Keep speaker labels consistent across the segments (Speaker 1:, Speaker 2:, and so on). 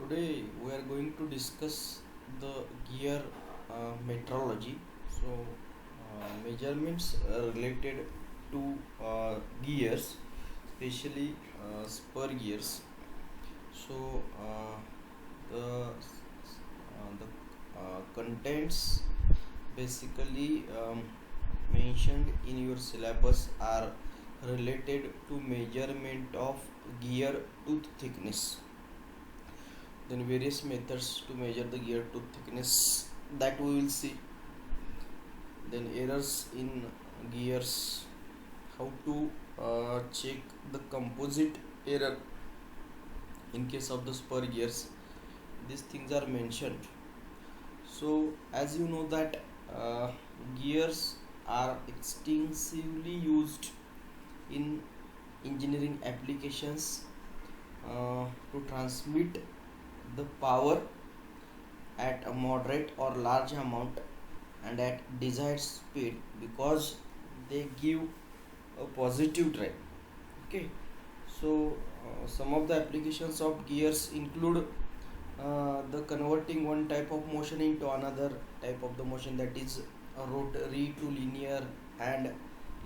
Speaker 1: Today we are going to discuss the gear metrology. Measurements related to gears, especially spur gears. So, the contents basically mentioned in your syllabus are related to measurement of gear tooth thickness, then various methods to measure the gear tooth thickness that we will see, then errors in gears, how to check the composite error in case of the spur gears. These things are mentioned. So as you know that gears are extensively used in engineering applications to transmit the power at a moderate or large amount and at desired speed, because they give a positive drive. Okay, so some of the applications of gears include the converting one type of motion into another type of the motion, that is rotary to linear and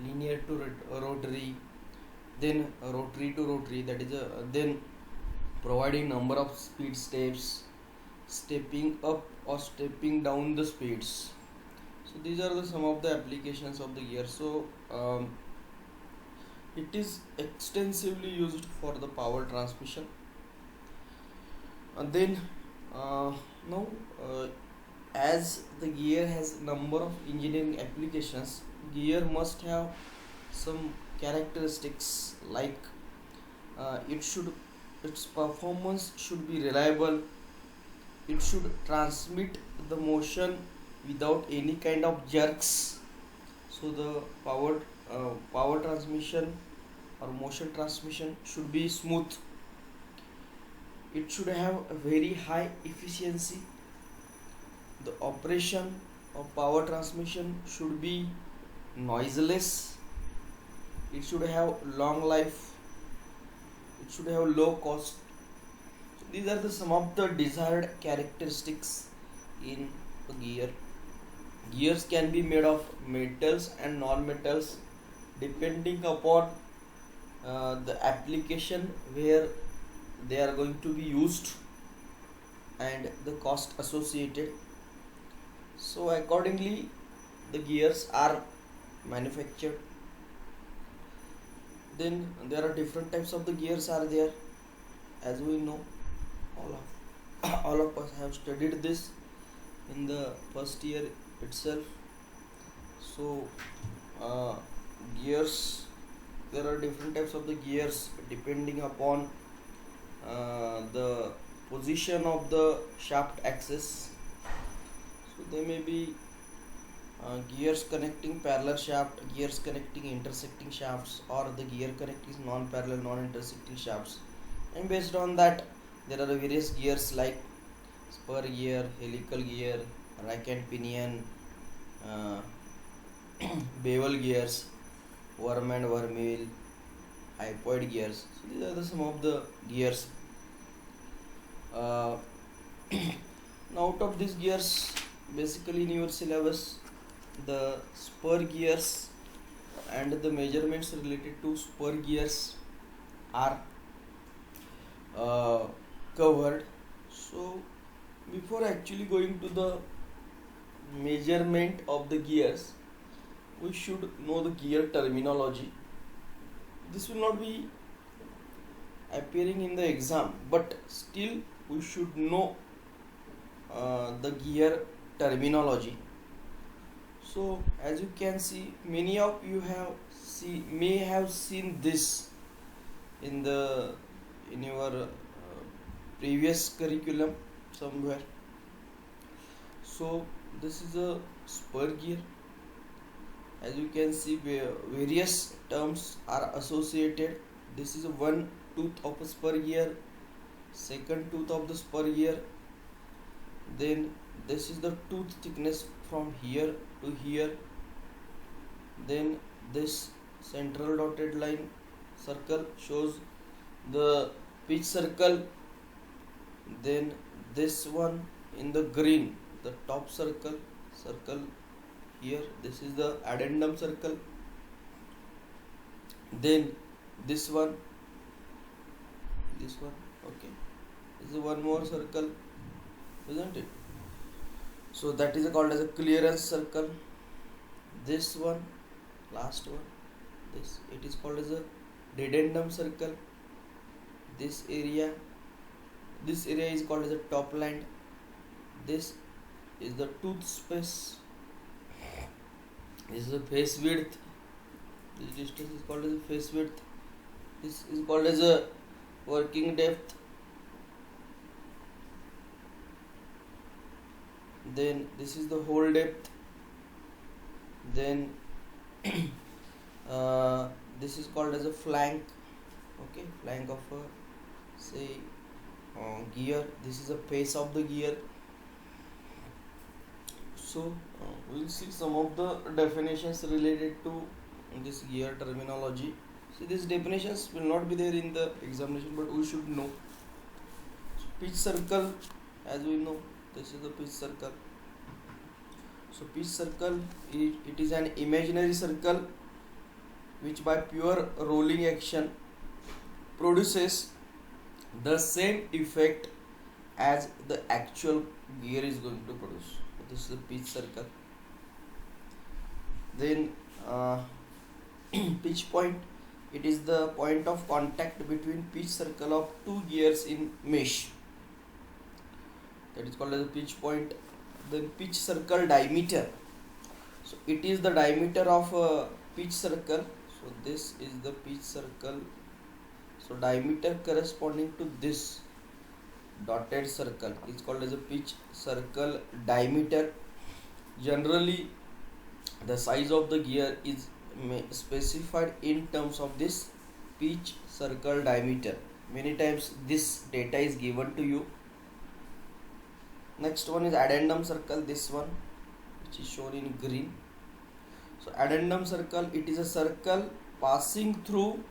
Speaker 1: linear to rotary, then rotary to rotary, that is then providing number of speed steps, stepping up or stepping down the speeds. So these are some of the applications of the gear. So it is extensively used for the power transmission. And then now as the gear has number of engineering applications, gear must have some characteristics like its performance should be reliable, it should transmit the motion without any kind of jerks. So the power transmission or motion transmission should be smooth, it should have a very high efficiency, the operation of power transmission should be noiseless, it should have long life, it should have low cost. So these are some of the desired characteristics in a gear. Gears can be made of metals and non-metals depending upon the application where they are going to be used and the cost associated. So accordingly the gears are manufactured. Then there are different types of the gears are there, as we know, all of us have studied this in the first year itself. So gears, there are different types of the gears depending upon the position of the shaft axis. So they may be gears connecting parallel shaft, gears connecting intersecting shafts, or the gear connecting non-parallel non-intersecting shafts, and based on that there are various gears like spur gear, helical gear, rack and pinion, uh, bevel gears, worm and wormwheel, hypoid gears. So these are some of the gears. uh, Now out of these gears, basically in your syllabus the spur gears and the measurements related to spur gears are covered. So before actually going to the measurement of the gears, we should know the gear terminology. This will not be appearing in the exam, but still we should know the gear terminology. So as you can see, many of you may have seen this in your previous curriculum somewhere. So this is a spur gear. As you can see, various terms are associated. This is one tooth of a spur gear, second tooth of the spur gear, then this is the tooth thickness from here to here, then this central dotted line circle shows the pitch circle Then this one in the green, the top circle here, this is the addendum circle. Then this one, okay, this is one more circle, isn't it? So that is called as a clearance circle. This one, last one, this, it is called as a dedendum circle. This area is called as a top land. This is the tooth space. This is the face width. This distance is called as a face width. This is called as a working depth. Then this is the hole depth. Then this is called as a flank. Okay, flank of a gear. This is a face of the gear. So we'll see some of the definitions related to this gear terminology. See, these definitions will not be there in the examination, but we should know. So, pitch circle, as we know, this is the pitch circle. So pitch circle, it is an imaginary circle which by pure rolling action produces the same effect as the actual gear is going to produce. This is the pitch circle. Then pitch point, it is the point of contact between pitch circle of two gears in mesh. That is called as a pitch point. Then pitch circle diameter. So it is the diameter of a pitch circle. So this is the pitch circle. So diameter corresponding to this dotted circle is called as a pitch circle diameter. Generally, the size of the gear is specified in terms of this pitch circle diameter. Many times this data is given to you. Next one is addendum circle, this one which is shown in green. So addendum circle, it is a circle passing through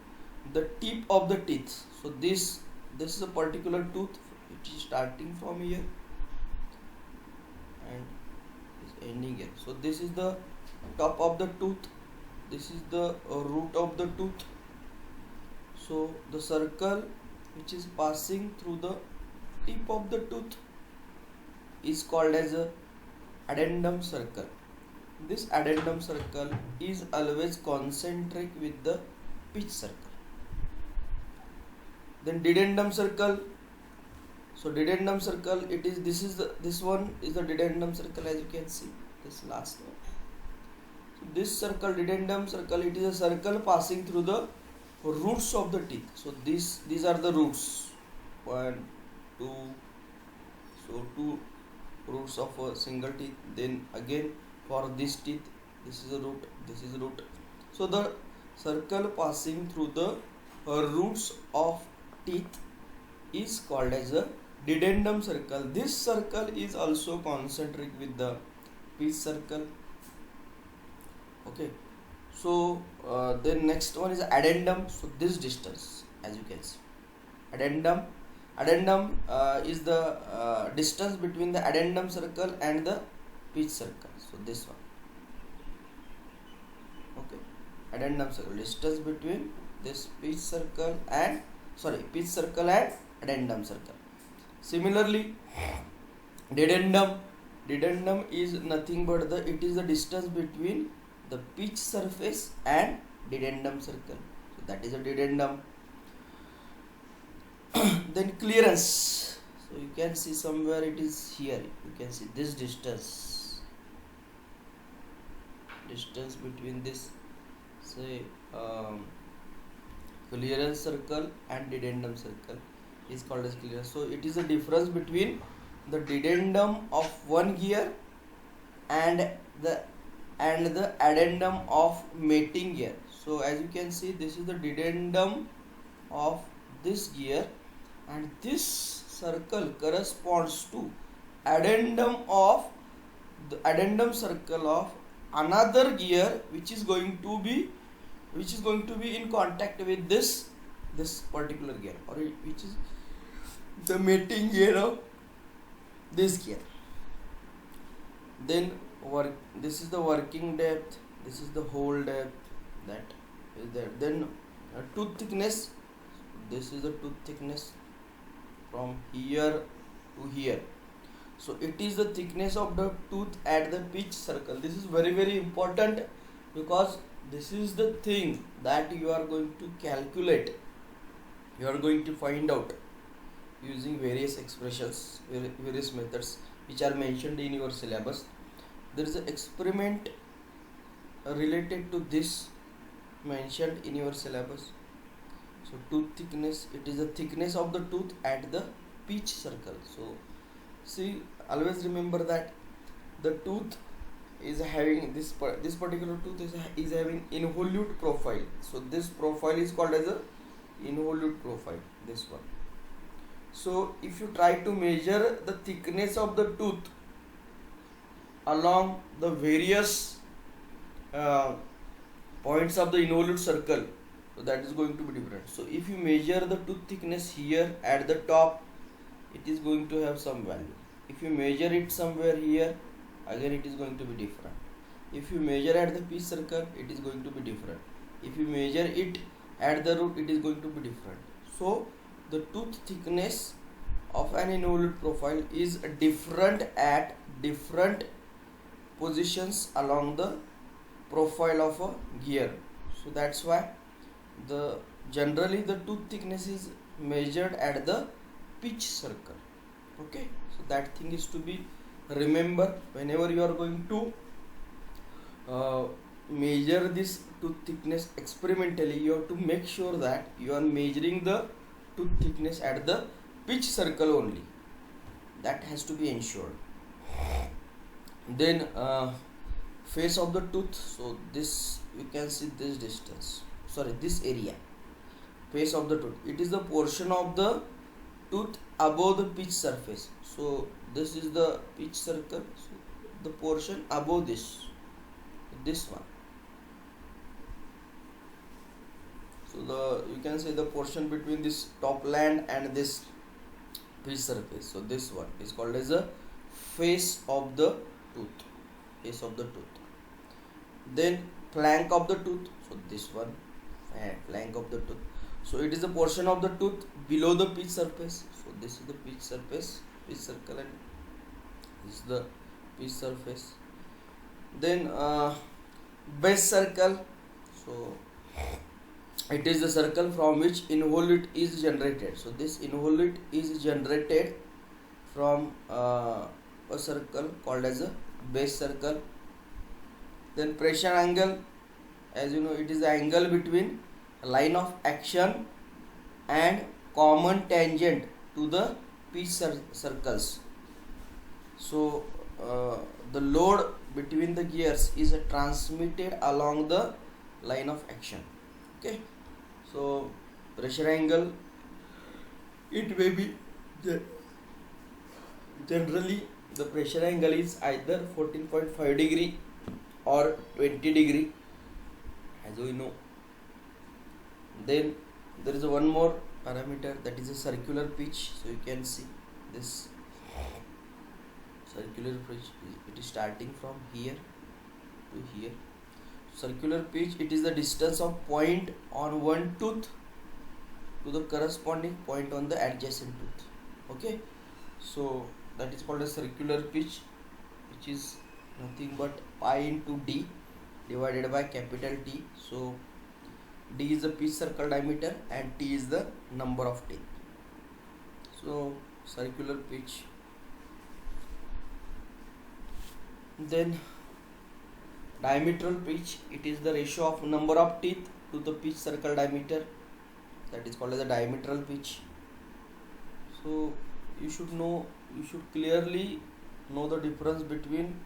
Speaker 1: the tip of the teeth. So this is a particular tooth which is starting from here and is ending here. So this is the top of the tooth, this is the root of the tooth. So the circle which is passing through the tip of the tooth is called as a addendum circle. This addendum circle is always concentric with the pitch circle. Then dedendum circle. So dedendum circle, it is this one is the dedendum circle, as you can see, this last one. So this circle, dedendum circle, it is a circle passing through the roots of the teeth. So these are the roots, 1, 2, so 2 roots of a single teeth. Then again for this teeth, this is a root, this is a root. So the circle passing through the roots of teeth is called as a dedendum circle. This circle is also concentric with the pitch circle. Okay, so then next one is addendum. So this distance, as you can see, addendum is the distance between the addendum circle and the pitch circle. So this one, okay, addendum circle, distance between this pitch circle and addendum circle. Similarly, dedendum is nothing but it is the distance between the pitch surface and dedendum circle. So that is a dedendum. Then clearance. So you can see somewhere it is here. You can see this distance between this, say, clearance circle and dedendum circle is called as clearance. So it is the difference between the dedendum of one gear and the addendum of mating gear. So as you can see, this is the dedendum of this gear, and this circle corresponds to addendum circle of another gear which is going to be in contact with this particular gear, or which is the mating gear of this gear. Then work, this is the working depth, this is the hole depth, that is there. Then tooth thickness, this is the tooth thickness from here to here. So it is the thickness of the tooth at the pitch circle. This is very important, because this is the thing that you are going to calculate, you are going to find out using various expressions, various methods which are mentioned in your syllabus. There is an experiment related to this mentioned in your syllabus. So tooth thickness, it is the thickness of the tooth at the pitch circle. So see, always remember that the tooth is having this particular tooth is having involute profile. So this profile is called as a involute profile, this one. So if you try to measure the thickness of the tooth along the various points of the involute circle, so that is going to be different. So if you measure the tooth thickness here at the top, it is going to have some value. If you measure it somewhere here, again it is going to be different. If you measure at the pitch circle, it is going to be different. If you measure it at the root, it is going to be different. So the tooth thickness of an involute profile is different at different positions along the profile of a gear. So that's why generally the tooth thickness is measured at the pitch circle. Okay, so that thing is to be remember whenever you are going to measure this tooth thickness experimentally. You have to make sure that you are measuring the tooth thickness at the pitch circle only. That has to be ensured. Then face of the tooth, so this you can see this distance, sorry, this area, face of the tooth, it is the portion of the tooth above the pitch surface. So this is the pitch circle, so the portion above this one. So you can say the portion between this top land and this pitch surface. So this one is called as a face of the tooth, face of the tooth. Then flank of the tooth, so this one, flank of the tooth. So it is the portion of the tooth below the pitch surface. So this is the pitch surface, pitch circle, and this is the pitch surface. Then base circle, so it is the circle from which involute is generated. So this involute is generated from a circle called as a base circle. Then pressure angle, as you know, it is the angle between line of action and common tangent to the pitch circles. So the load between the gears is transmitted along the line of action. Okay, so pressure angle, it may be generally the pressure angle is either 14.5 degree or 20 degree, as we know. Then there is one more parameter, that is a circular pitch. So you can see this circular pitch, it is starting from here to here. Circular pitch, it is the distance of point on one tooth to the corresponding point on the adjacent tooth. Okay, so that is called a circular pitch, which is nothing but pi into d divided by capital T. So d is the pitch circle diameter and T is the number of teeth. So circular pitch. Then diametral pitch, it is the ratio of number of teeth to the pitch circle diameter, that is called as a diametral pitch. So you should clearly know the difference between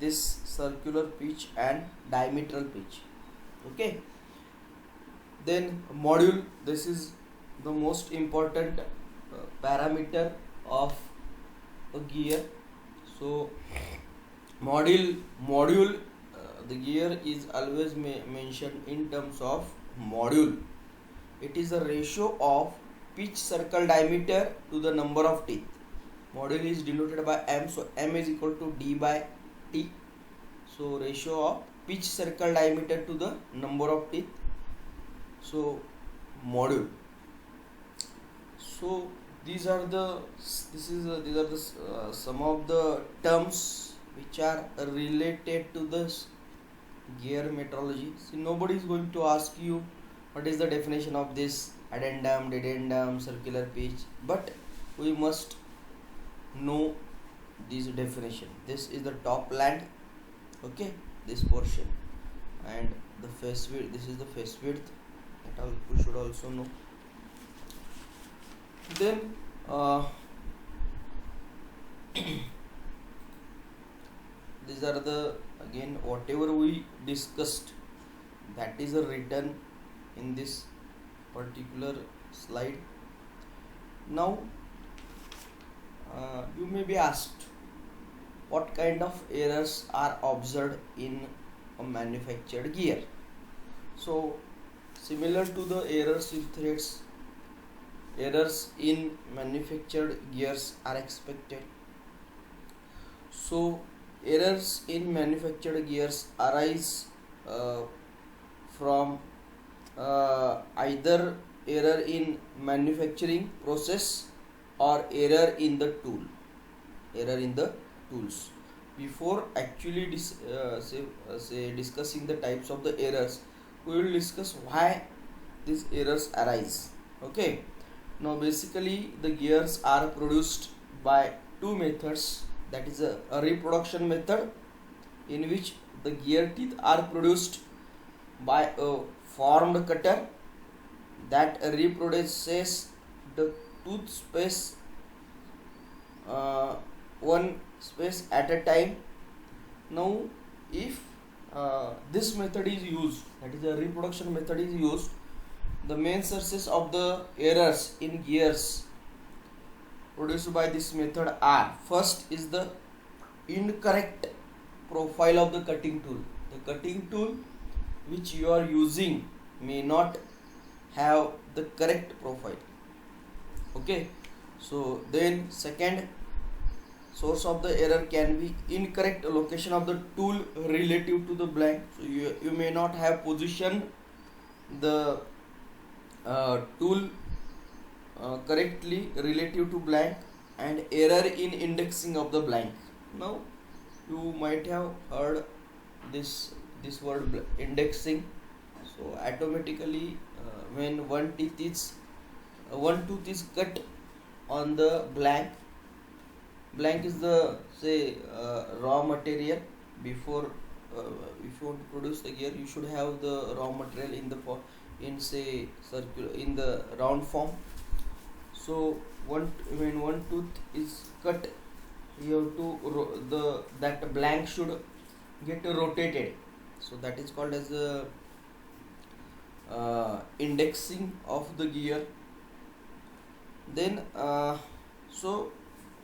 Speaker 1: this circular pitch and diametral pitch. Okay, then module, this is the most important parameter of a gear. So module the gear is always mentioned in terms of module. It is a ratio of pitch circle diameter to the number of teeth. Module is denoted by m, so m is equal to d by t. So ratio of pitch circle diameter to the number of teeth. So module. So these are the some of the terms which are related to this gear metrology. See, nobody is going to ask you what is the definition of this addendum, dedendum, circular pitch, but we must know this definition. This is the top land, okay, this portion, and the face width, this is the face width, that all we should also know. Then these are the, again, whatever we discussed, that is written in this particular slide. Now you may be asked, what kind of errors are observed in a manufactured gear? So similar to the errors in threads, errors in manufactured gears are expected. So errors in manufactured gears arise from either error in manufacturing process or error in the tools. Before actually discussing the types of the errors, we will discuss why these errors arise. Okay, now basically the gears are produced by two methods. That is a reproduction method, in which the gear teeth are produced by a formed cutter that reproduces the tooth space one space at a time. Now if this method is used, that is a reproduction method is used, the main sources of the errors in gears produced by this method are: first is the incorrect profile of the cutting tool. The cutting tool which you are using may not have the correct profile. Okay, so then second source of the error can be incorrect location of the tool relative to the blank. So you may not have positioned the tool correctly relative to blank, and error in indexing of the blank. Now you might have heard this word indexing. So automatically when one tooth is cut on the blank is the raw material. Before if you want to produce the gear, you should have the raw material in circular, in the round form. So when one tooth is cut, you have to that blank should get rotated. So that is called as the indexing of the gear. Then so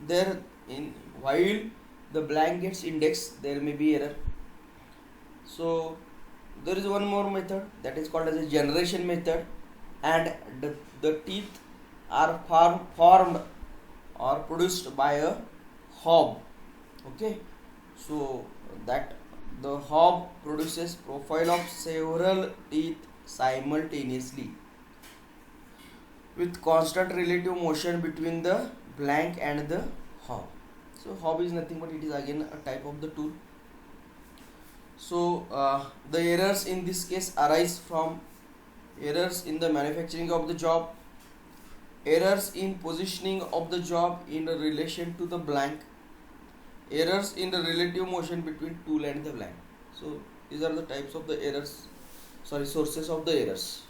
Speaker 1: there, in while the blank gets indexed, there may be error. So there is one more method, that is called as a generation method, and the teeth are formed or produced by a hob. Okay, so that the hob produces profile of several teeth simultaneously with constant relative motion between the blank and the hob. So hob is nothing but it is again a type of the tool. So the errors in this case arise from errors in the manufacturing of the job, errors in positioning of the job in relation to the blank, errors in the relative motion between tool and the blank. So these are the types of the errors, sources of the errors.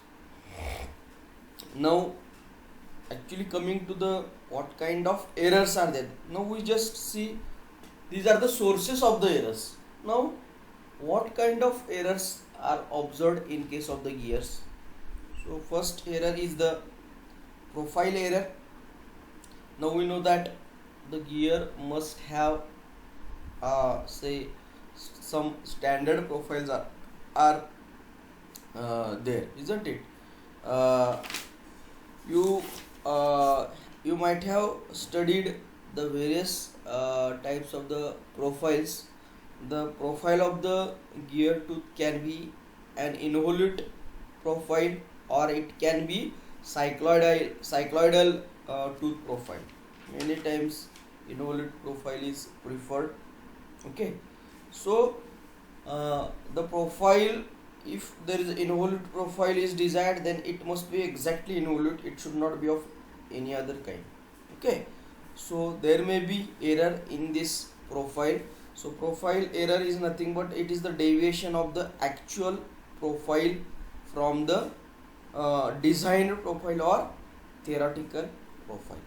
Speaker 1: Now actually coming to the what kind of errors are there. Now we just see these are the sources of the errors. Now what kind of errors are observed in case of the gears? So first error is the profile error. Now we know that the gear must have some standard profiles are there, isn't it? You uh, you might have studied the various types of the profiles. The profile of the gear tooth can be an involute profile, or it can be cycloidal tooth profile. Many times involute profile is preferred. Okay, so the profile, if there is involute profile is desired, then it must be exactly involute, it should not be of any other kind. Okay, so there may be error in this profile. So profile error is nothing but it is the deviation of the actual profile from the designed profile or theoretical profile.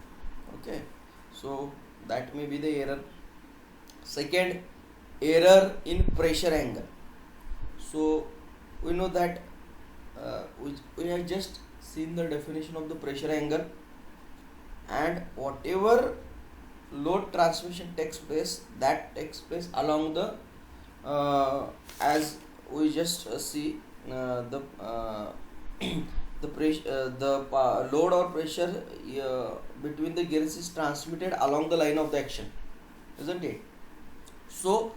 Speaker 1: Okay, so that may be the error. Second, error in pressure angle. So we know that we have just seen the definition of the pressure angle, and whatever load transmission takes place, that takes place along the as we just see the the pressure load or pressure between the gears is transmitted along the line of the action, isn't it? So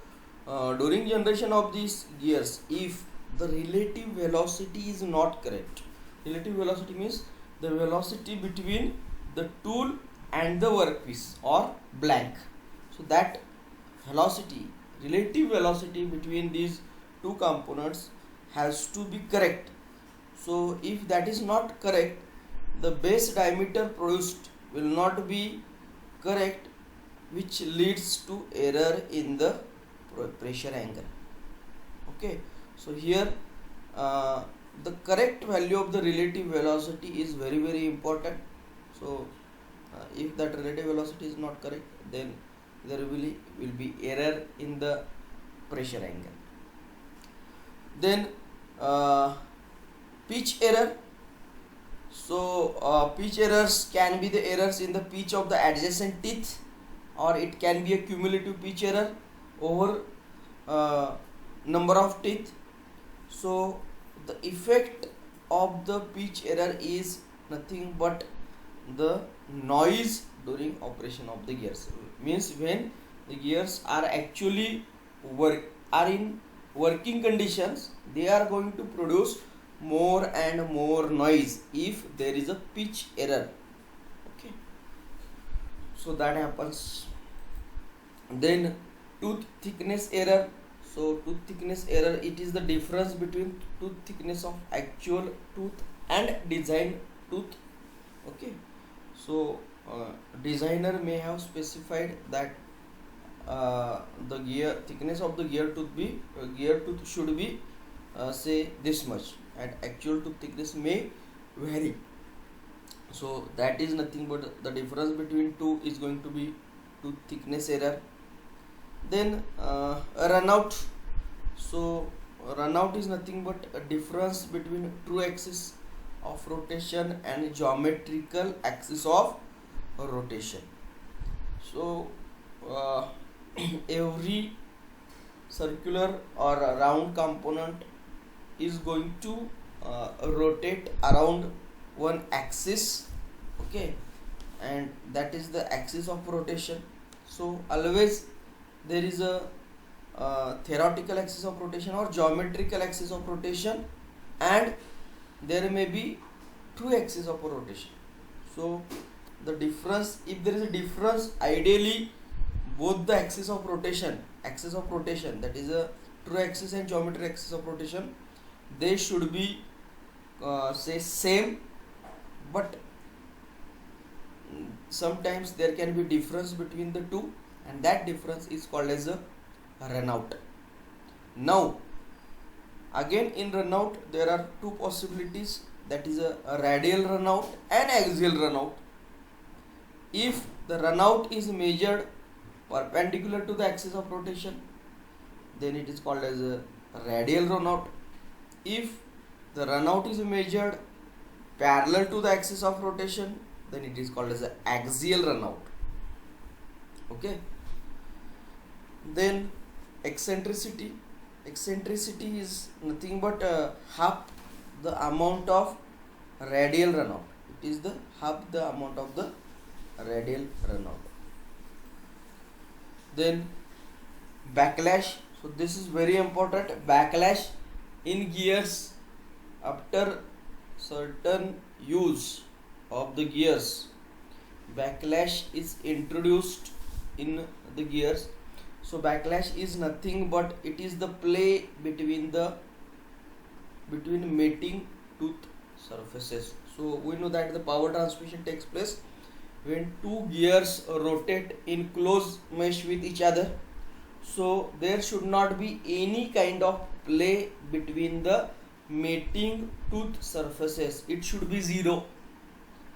Speaker 1: during generation of these gears, if the relative velocity is not correct, relative velocity means the velocity between the tool and the workpiece or blank, so that velocity, relative velocity between these two components has to be correct. So if that is not correct, the base diameter produced will not be correct, which leads to error in the pressure angle. Okay, so here the correct value of the relative velocity is very important. So if that relative velocity is not correct, then there will be error in the pressure angle. Then pitch error. So pitch errors can be the errors in the pitch of the adjacent teeth, or it can be a cumulative pitch error over number of teeth. So the effect of the pitch error is nothing but the noise during operation of the gears. Means when the gears are actually in working conditions, they are going to produce more and more noise if there is a pitch error. Okay, so that happens. Then tooth thickness error. So tooth thickness error, it is the difference between tooth thickness of actual tooth and designed tooth. Okay, so designer may have specified that the gear thickness of the gear tooth should be say this much, and actual tooth thickness may vary. So that is nothing but the difference between two is going to be tooth thickness error. Then runout. So runout is nothing but a difference between true axis of rotation and geometrical axis of rotation. So every circular or a round component is going to rotate around one axis. Okay, and that is the axis of rotation. So always there is a theoretical axis of rotation or geometrical axis of rotation, and there may be true axis of rotation. So the difference, if there is a difference, ideally both the axis of rotation, that is a true axis and geometric axis of rotation, they should be say same, but sometimes there can be difference between the two, and that difference is called as a runout. Now again in runout there are two possibilities, that is a radial runout and axial runout. If the runout is measured perpendicular to the axis of rotation, then it is called as a radial runout. If the runout is measured parallel to the axis of rotation, then it is called as an axial runout. Okay, then eccentricity is nothing but half the amount of radial runout. It is the half the amount of the radial runout. Then backlash. So this is very important. Backlash in gears after certain use of the gears. Backlash is introduced in the gears. So backlash is nothing but it is the play between mating tooth surfaces. So we know that the power transmission takes place when two gears rotate in close mesh with each other. So there should not be any kind of play between the mating tooth surfaces. It should be zero.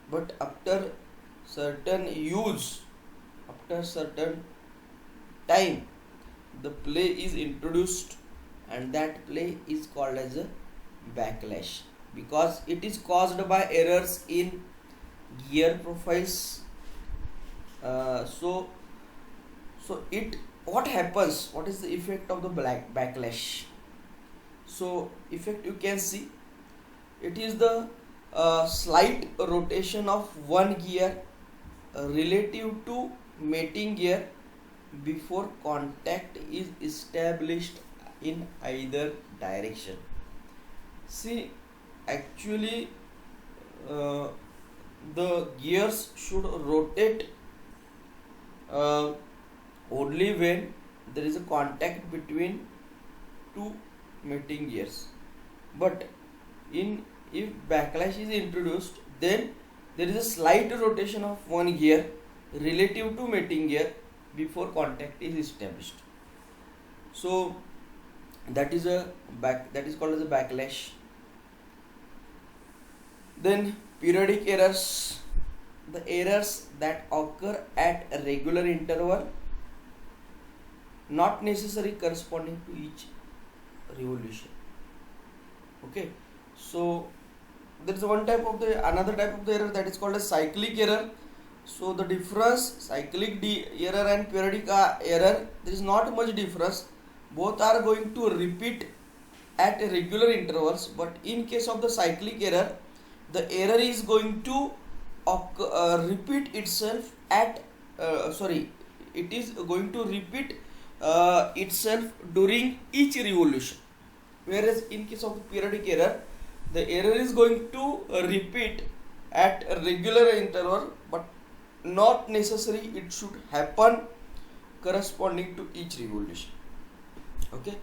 Speaker 1: But after certain use, after certain time, the play is introduced, and that play is called as a backlash, because it is caused by errors in gear profiles. So it, what happens, what is the effect of the backlash? So effect, you can see it is the slight rotation of one gear relative to mating gear before contact is established in either direction. See, actually the gears should rotate only when there is a contact between two mating gears. But if backlash is introduced, then there is a slight rotation of one gear relative to mating gear before contact is established. So that is called as a backlash. Then periodic errors, the errors that occur at a regular interval, not necessarily corresponding to each revolution. Okay, so there is another type of the error, that is called a cyclic error. So the difference, cyclic error and periodic error, there is not much difference. Both are going to repeat at regular intervals, but in case of the cyclic error, the error is going to repeat itself it is going to repeat itself during each revolution. Whereas in case of the periodic error, the error is going to repeat at a regular interval, but not necessarily it should happen corresponding to each revolution. Okay,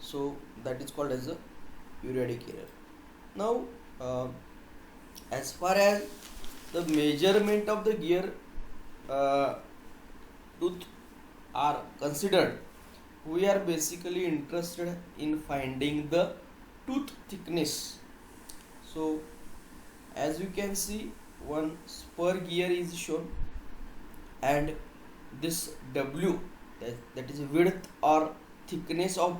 Speaker 1: so that is called as a periodic error. Now as far as the measurement of the gear tooth are considered, we are basically interested in finding the tooth thickness. So as you can see, one spur gear is shown, and this W, that is width or thickness of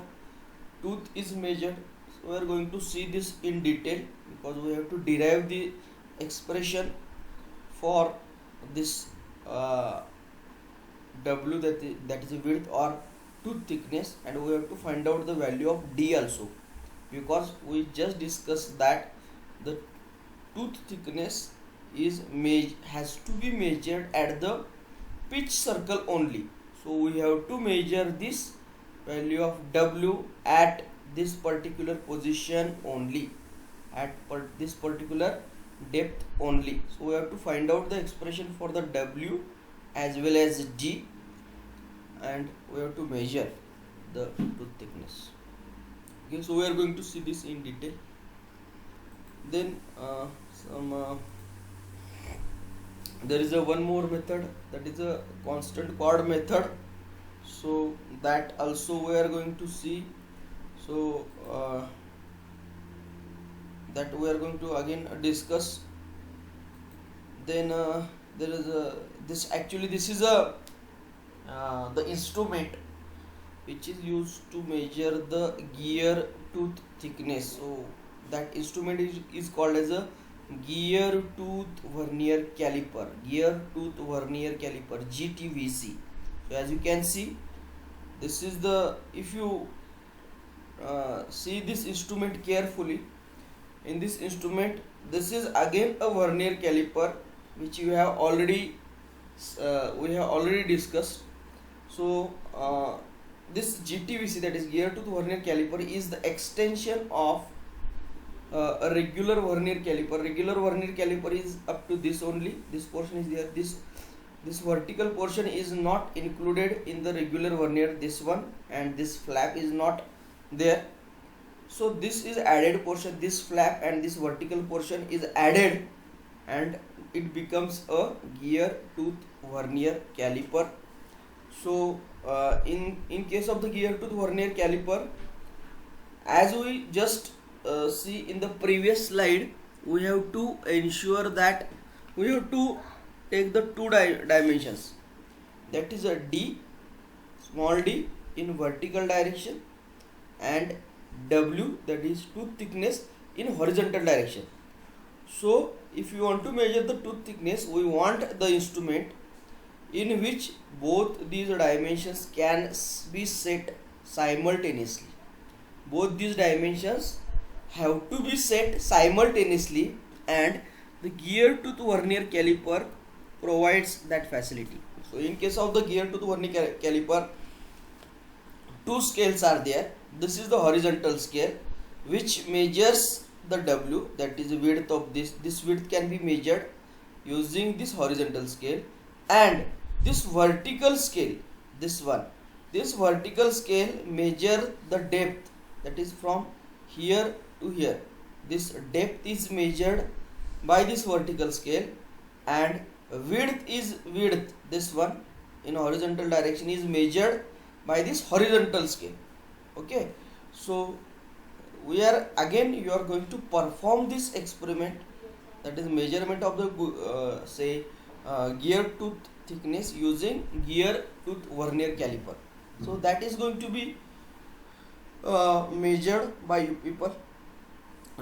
Speaker 1: tooth is measured. So we are going to see this in detail, because we have to derive the expression for this W, that is width or tooth thickness, and we have to find out the value of D also, because we just discussed that the tooth thickness has to be measured at the pitch circle only. So we have to measure this value of W at this particular position only, at this particular depth only. So we have to find out the expression for the W as well as D, and we have to measure the tooth thickness. Okay, so we are going to see this in detail. Then there is one more method, that is a constant chord method. So that also we are going to see. So that we are going to again discuss. Then there is this is the instrument which is used to measure the gear tooth thickness. So that instrument is called as a gear tooth vernier caliper, GTVC. So as you can see, this is the, if you see this instrument carefully, in this instrument this is again a vernier caliper which we have already discussed. So this GTVC, that is gear tooth vernier caliper, is the extension of a regular vernier caliper. Regular vernier caliper is up to this only. This portion is there. This vertical portion is not included in the regular vernier. This one and this flap is not there. So this is added portion. This flap and this vertical portion is added, and it becomes a gear tooth vernier caliper. So in case of the gear tooth vernier caliper, as we just see in the previous slide, we have to ensure that we have to take the two dimensions, that is a d, small d, in vertical direction, and w, that is tooth thickness, in horizontal direction. So if you want to measure the tooth thickness, we want the instrument in which both these dimensions can be set simultaneously. Both these dimensions have to be set simultaneously, and the gear tooth vernier caliper provides that facility. So in case of the gear tooth vernier caliper, two scales are there. This is the horizontal scale which measures the W, that is the width of this width can be measured using this horizontal scale, and this vertical scale, this vertical scale measure the depth, that is from here to here. This depth is measured by this vertical scale, and width, this one in horizontal direction, is measured by this horizontal scale. Okay, so you are going to perform this experiment, that is measurement of the gear tooth thickness using gear tooth vernier caliper. So that is going to be measured by you people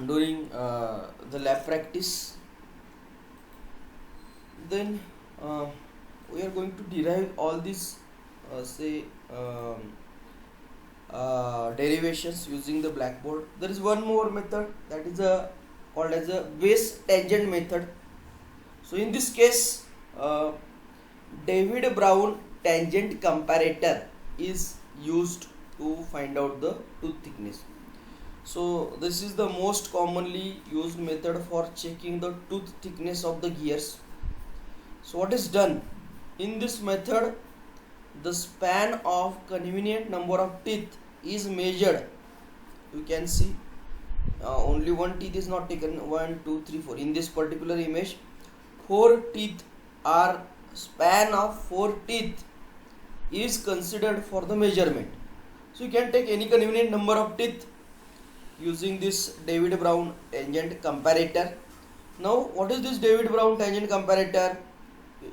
Speaker 1: during the lab practice. Then we are going to derive all these derivations using the blackboard. There is one more method, that is called as a base tangent method. So in this case, David Brown tangent comparator is used to find out the tooth thickness. So this is the most commonly used method for checking the tooth thickness of the gears. So what is done in this method, the span of convenient number of teeth is measured. You can see only one teeth is not taken, 1 2 3 4. In this particular image, 4 teeth are span of 4 teeth is considered for the measurement. So you can take any convenient number of teeth using this David Brown tangent comparator. Now what is this David Brown tangent comparator?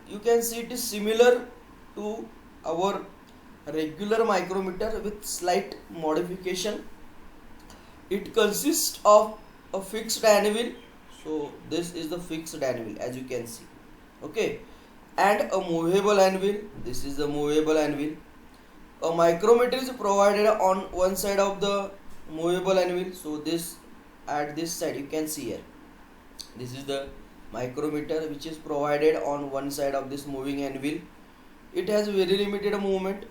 Speaker 1: You can see it is similar to our regular micrometer with slight modification. It consists of a fixed anvil. So this is the fixed anvil, as you can see. Okay, and a movable anvil. This is the movable anvil. A micrometer is provided on one side of the movable anvil. So this at this side, you can see here, this is the micrometer which is provided on one side of this moving anvil. It has very limited movement.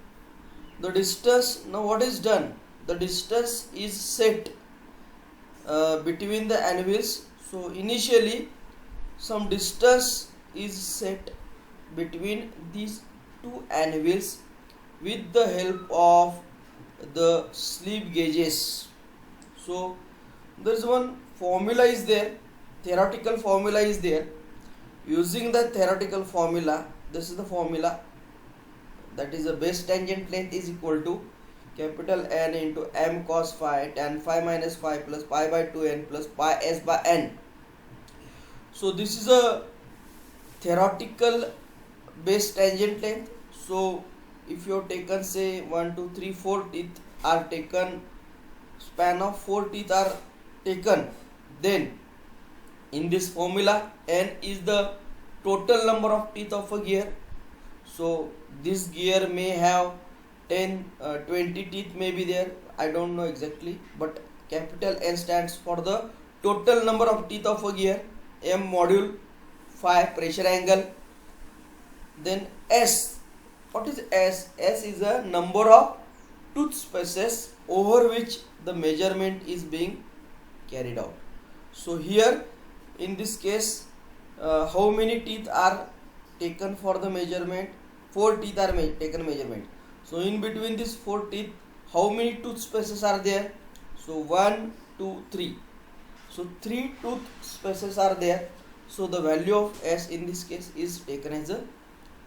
Speaker 1: The distance, now what is done, the distance is set between the anvils. So initially some distance is set between these two anvils with the help of the slip gauges. So there is one formula is there, theoretical formula is there. Using the theoretical formula, this is the formula, that is the base tangent length is equal to capital N into m cos phi tan phi minus phi plus pi by 2n plus pi s by n. So this is a theoretical base tangent length. So if you have taken say 1 2 3 4 teeth are taken, span of 4 teeth are taken, then in this formula n is the total number of teeth of a gear. So this gear may have 20 teeth may be there, I don't know exactly, but capital N stands for the total number of teeth of a gear, M module, phi pressure angle. Then S, what is S? S is a number of tooth spaces over which the measurement is being carried out. So here in this case, how many teeth are taken for the measurement? 4 teeth are taken measurement. So in between these 4 teeth, how many tooth spaces are there? So 1, 2, 3. So 3 tooth spaces are there. So the value of S in this case is taken as a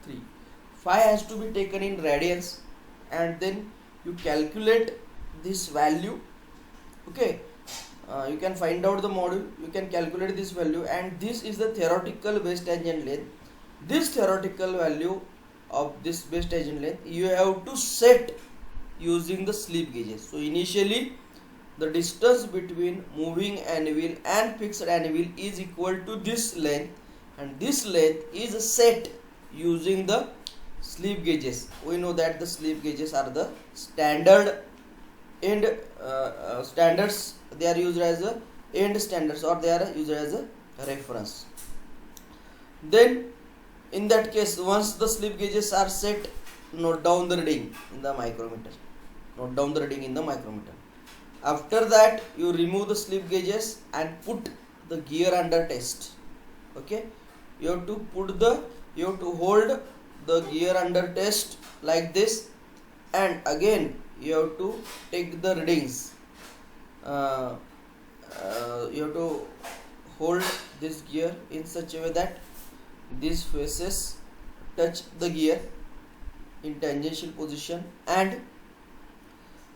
Speaker 1: 3. Phi has to be taken in radians, and then you calculate this value. Okay, you can find out the module, you can calculate this value, and this is the theoretical base tangent length. This theoretical value of this base tangent length you have to set using the slip gauges. So initially the distance between moving anvil and fixed anvil is equal to this length, and this length is set using the slip gauges. We know that the slip gauges are the standard end standards. They are used as a end standards, or they are used as a reference. Then in that case, once the slip gauges are set, note down the reading in the micrometer. Note down the reading in the micrometer. After that, you remove the slip gauges and put the gear under test. Okay, you have to hold the gear under test like this, and again you have to take the readings. You have to hold this gear in such a way that these faces touch the gear in tangential position, and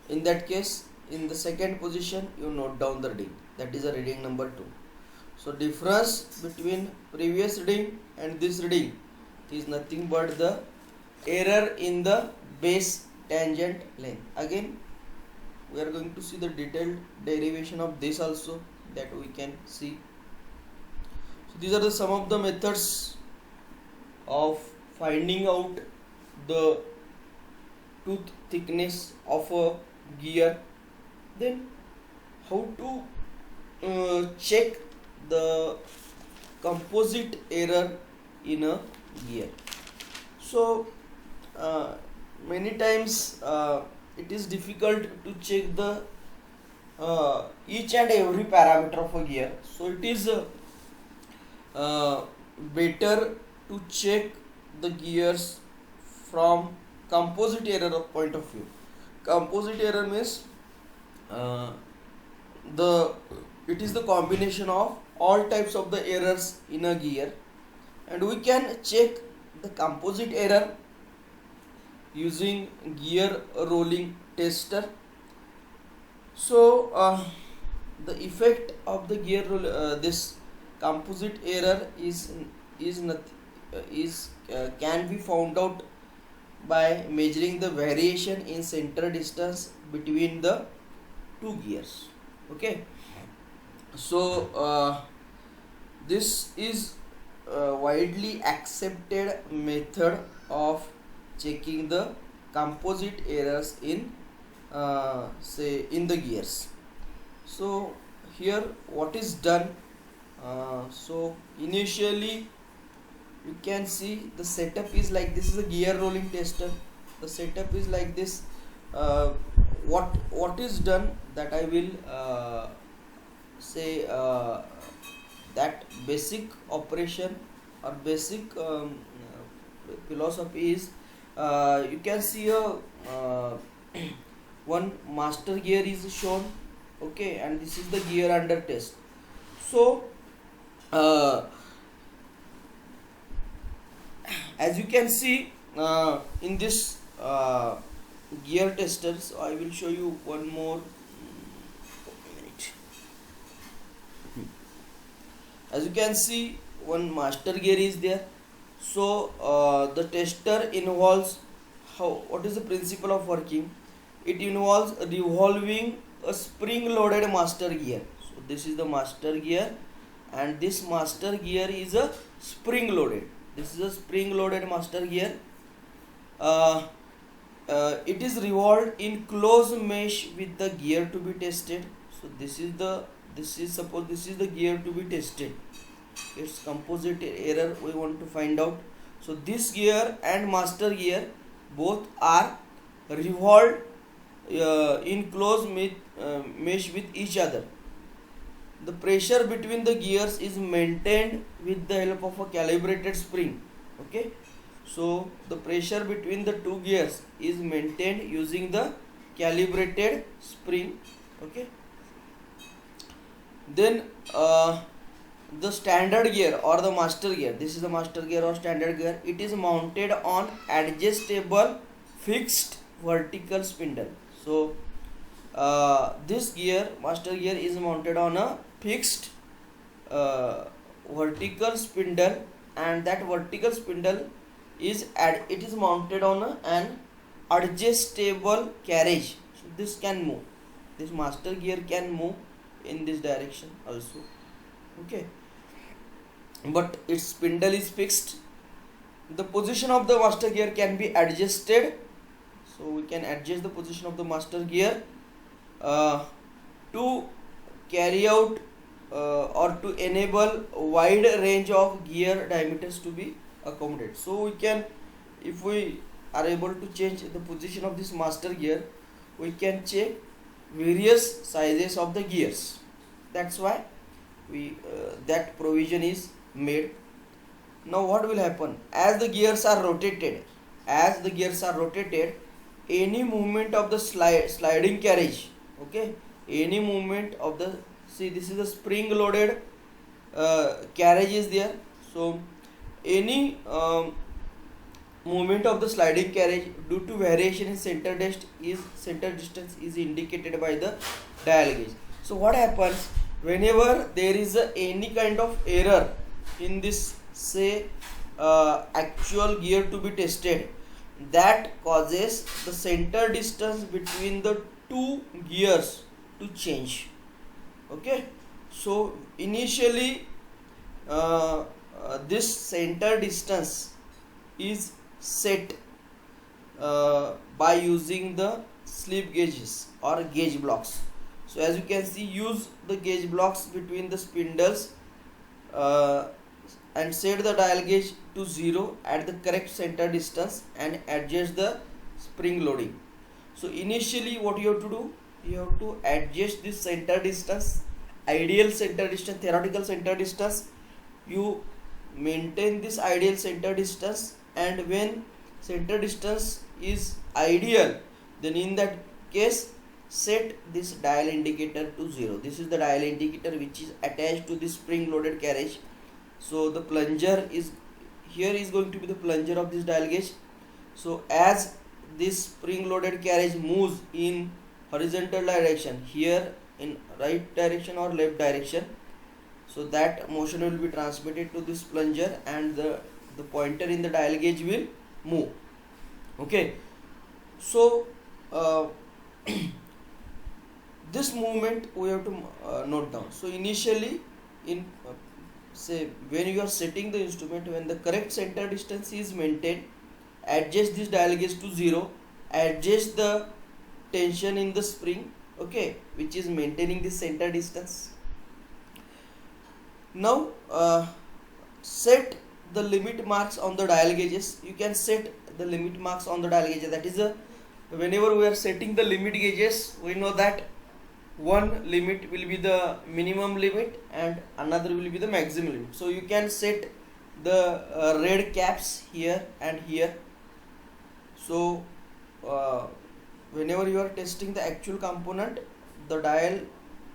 Speaker 1: in that case, in the second position, you note down the reading. That is a reading number 2. So difference between previous reading and this reading is nothing but the error in the base tangent length. Again, we are going to see the detailed derivation of this also, that we can see. So these are some of the methods of finding out the tooth thickness of a gear. Then how to check the composite error in a gear. So many times it is difficult to check the each and every parameter of a gear. So it is better to check the gears from composite error point of view. Composite error means it is the combination of all types of the errors in a gear, and we can check the composite error using gear rolling tester. So the effect of the gear roll, this composite error can be found out by measuring the variation in center distance between the two gears. Okay, so this is widely accepted method of checking the composite errors in say in the gears. So here what is done, so initially you can see the setup is like this. Is a gear rolling tester. The setup is like this. What is done, that I will say that basic operation or basic philosophy is, you can see a one master gear is shown. Okay, and this is the gear under test. So as you can see in this gear testers, I will show you one more minute. As you can see, one master gear is there. So the tester involves what is the principle of working? It involves revolving a spring loaded master gear. So this is the master gear, and this master gear is a spring loaded. This is a spring loaded master gear. It is revolved in close mesh with the gear to be tested. So this is the this is, suppose this is the gear to be tested, its composite error we want to find out. So this gear and master gear both are revolved in close mesh with each other. The pressure between the gears is maintained with the help of a calibrated spring. Okay, so the pressure between the two gears is maintained using the calibrated spring. Okay, then the standard gear or the master gear, this is the master gear or standard gear, it is mounted on adjustable fixed vertical spindle. So this gear, master gear, is mounted on a fixed vertical spindle, and that vertical spindle is it is mounted on an adjustable carriage. So this can move, this master gear can move in this direction also. Okay, but its spindle is fixed. The position of the master gear can be adjusted, so we can adjust the position of the master gear to carry out or to enable a wide range of gear diameters to be accommodated. So we can, if we are able to change the position of this master gear, we can check various sizes of the gears. That's why we that provision is made. Now what will happen, as the gears are rotated, any movement of the sliding carriage, okay, any movement of the, see this is a spring loaded carriage is there, so any movement of the sliding carriage due to variation in center distance is indicated by the dial gauge. So what happens, whenever there is any kind of error in this, say actual gear to be tested, that causes the center distance between the two gears to change. Okay, so initially this center distance is set by using the slip gauges or gauge blocks. So as you can see, use the gauge blocks between the spindles and set the dial gauge to 0 at the correct center distance and adjust the spring loading. So initially what you have to do, you have to adjust this center distance, ideal center distance, theoretical center distance. You maintain this ideal center distance, and when center distance is ideal, then in that case set this dial indicator to 0. This is the dial indicator which is attached to this spring loaded carriage. So the plunger is here, is going to be the plunger of this dial gauge. So as this spring loaded carriage moves in horizontal direction, here in right direction or left direction, so that motion will be transmitted to this plunger and the pointer in the dial gauge will move. Okay, so this movement we have to note down. So initially in say when you are setting the instrument, when the correct center distance is maintained, adjust this dial gauge to 0, adjust the tension in the spring, okay, which is maintaining the center distance. Now set the limit marks on the dial gauges. You can set the limit marks on the dial gauges, that is whenever we are setting the limit gauges, we know that one limit will be the minimum limit and another will be the maximum limit. So you can set the red caps here and here. So whenever you are testing the actual component, the dial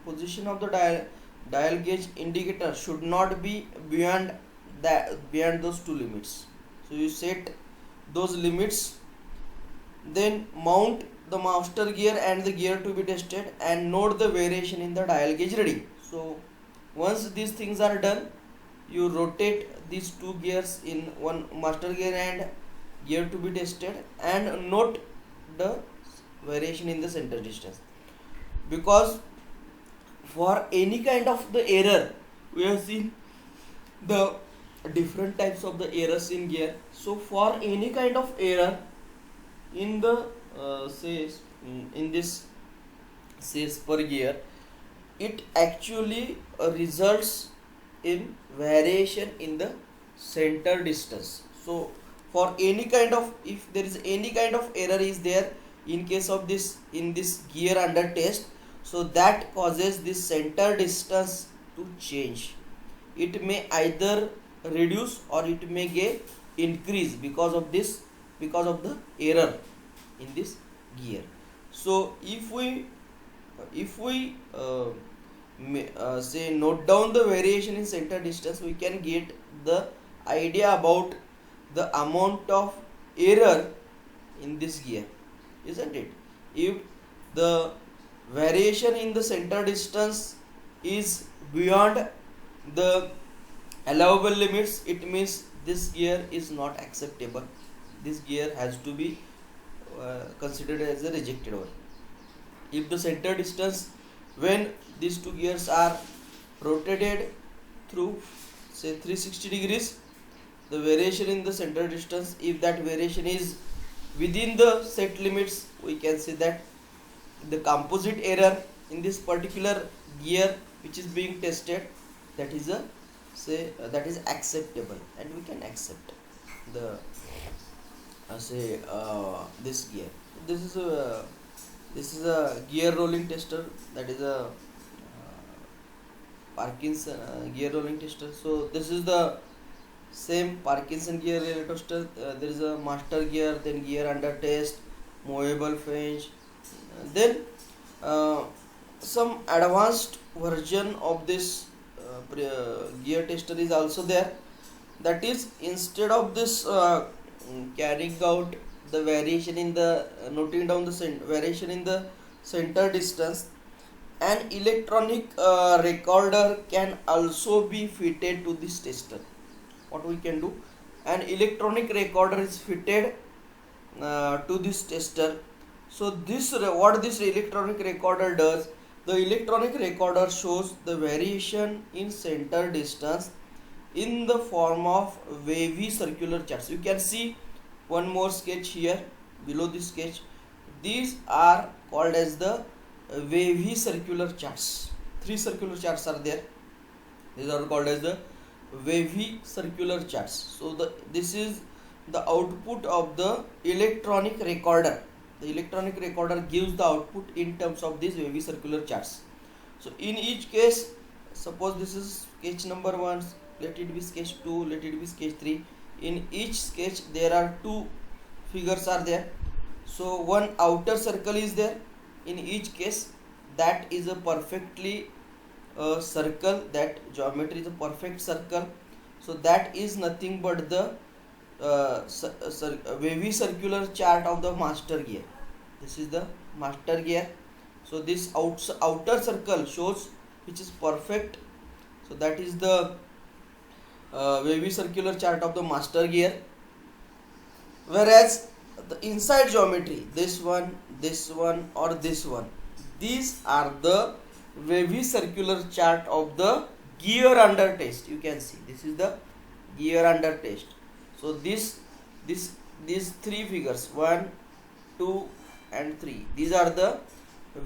Speaker 1: position of the dial gauge indicator should not be beyond those two limits. So you set those limits, then mount the master gear and the gear to be tested and note the variation in the dial gauge reading. So once these things are done, you rotate these two gears in one, master gear and gear to be tested, and note the variation in the center distance, because for any kind of the error, we have seen the different types of the errors in gear. So for any kind of error in the in this, say, spur gear, it actually results in variation in the center distance. So for any kind of, if there is any kind of error is there in case of this, in this gear under test, so that causes this center distance to change. It may either reduce or it may get increase because of this, because of the error in this gear. So if we say note down the variation in center distance, we can get the idea about the amount of error in this gear, isn't it? If the variation in the center distance is beyond the allowable limits, it means this gear is not acceptable. This gear has to be considered as a rejected one. If the center distance, when these two gears are rotated through say 360 degrees, the variation in the center distance, if that variation is within the set limits, we can say that the composite error in this particular gear which is being tested, that is a that is acceptable, and we can accept the this gear. This is a gear rolling tester, that is a Parkinson gear rolling tester. So this is the same Parkinson gear rolling tester. There is a master gear, then gear under test, movable flange, then some advanced version of this gear tester is also there. That is, instead of this carrying out the variation in the noting down the variation in the center distance, an electronic recorder can also be fitted to this tester. What we can do, an electronic recorder is fitted to this tester. So this, what this electronic recorder does, the electronic recorder shows the variation in center distance in the form of wavy circular charts. You can see one more sketch here below this sketch. These are called as the wavy circular charts. Three circular charts are there. These are called as the wavy circular charts. So this is the output of the electronic recorder. The electronic recorder gives the output in terms of these wavy circular charts. So in each case, suppose this is sketch number 1, let it be sketch 2, let it be sketch 3. In each sketch there are two figures are there. So one outer circle is there. In each case, that is a perfectly circle, that geometry is a perfect circle. So that is nothing but the wavy circular chart of the master gear. This is the master gear. So this outer circle shows which is perfect. So that is the wavy circular chart of the master gear. Whereas the inside geometry, this one or this one, these are the wavy circular chart of the gear under test. You can see this is the gear under test. So these three figures, 1, 2 and 3, these are the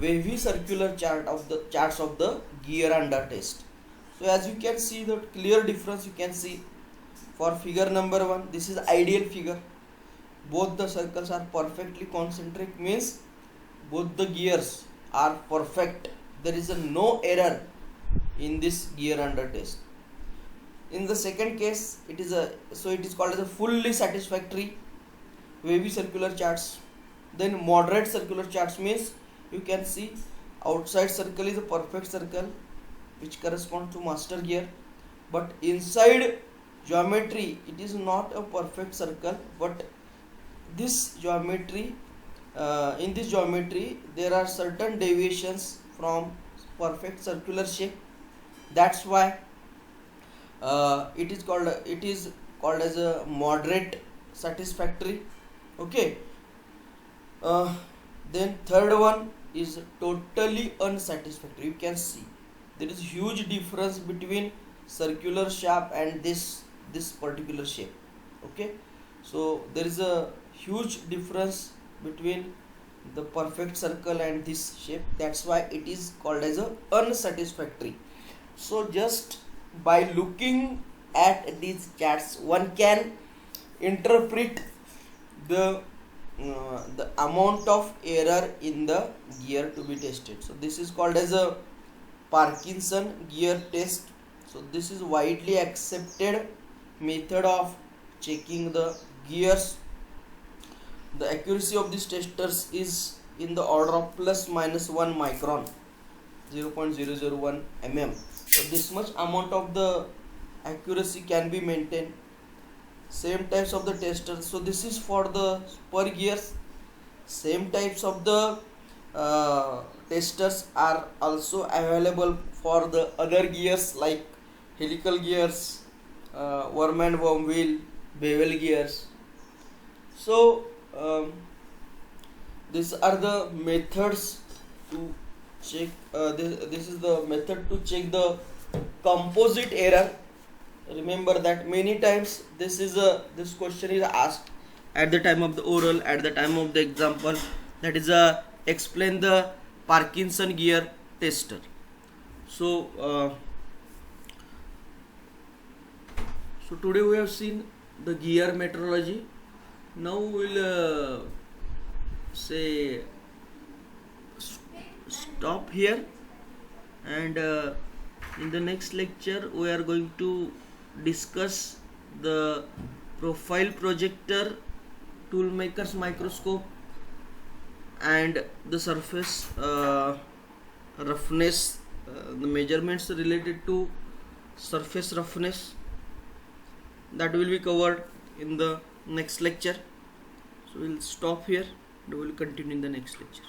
Speaker 1: wavy circular chart of the charts of the gear under test. So as you can see the clear difference, you can see for figure number 1, this is ideal figure. Both the circles are perfectly concentric, means both the gears are perfect. There is no error in this gear under test. In the second case, it is called as a fully satisfactory wavy circular charts. Then moderate circular charts means, you can see outside circle is a perfect circle which corresponds to master gear, but inside geometry it is not a perfect circle, but this geometry in this geometry there are certain deviations from perfect circular shape. That's why it is called as a moderate satisfactory. Okay. Then third one is totally unsatisfactory. You can see there is huge difference between circular shape and this particular shape. Okay, so there is a huge difference between the perfect circle and this shape. That's why it is called as a unsatisfactory. So just by looking at these charts, one can interpret the amount of error in the gear to be tested. So this is called as a Parkinson gear test. So this is widely accepted method of checking the gears. The accuracy of these testers is in the order of plus minus 1 micron, 0.001 mm. So this much amount of the accuracy can be maintained. Same types of the testers. So this is for the spur gears. Same types of the testers are also available for the other gears like helical gears, worm and worm wheel, bevel gears. So these are the methods to check. This is the method to check the composite error. Remember that many times this question is asked at the time of the oral, at the time of the example. That is explain the Parkinson gear tester. So so today we have seen the gear metrology. Now we will say stop here, and in the next lecture we are going to discuss the profile projector, toolmaker's microscope, and the surface roughness, the measurements related to surface roughness. That will be covered in the next lecture. So we'll stop here and we'll continue in the next lecture.